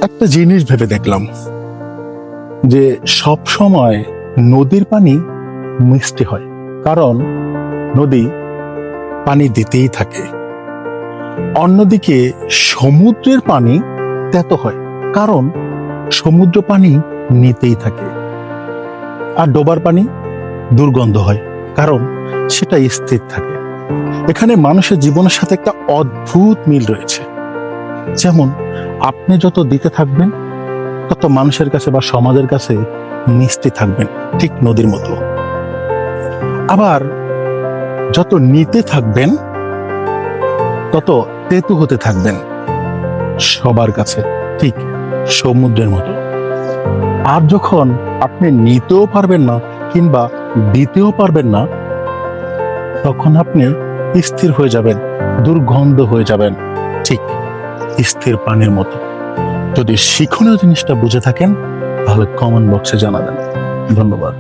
একটা জিনিস ভেবে দেখলাম যে সব সময় নদীর পানি মিষ্টি হয়, কারণ নদী পানি দিতেই থাকে। অন্যদিকে সমুদ্রের পানি তেতো হয়, কারণ সমুদ্র পানি নিতেই থাকে। আর ডোবার পানি দুর্গন্ধ হয়, কারণ সেটা স্থির থাকে। এখানে মানুষের জীবনের সাথে একটা অদ্ভুত মিল রয়েছে। যেমন আপনি যত দিতে থাকবেন তত মানুষের কাছে বা সমাজের কাছে মিষ্টি থাকবেন, ঠিক নদীর মতো। আবার যত নিতে থাকবেন তত তেতু হতে থাকবেন সবার কাছে, ঠিক সমুদ্রের মতো। আর যখন আপনি নিতেও পারবেন না কিংবা দিতেও পারবেন না, তখন আপনি স্থির হয়ে যাবেন, দুর্গন্ধ হয়ে যাবেন, ঠিক স্থির পানির মতো। যদি শিক্ষণীয় জিনিসটা বুঝে থাকেন তাহলে কমেন্ট বক্সে জানাবেন। ধন্যবাদ।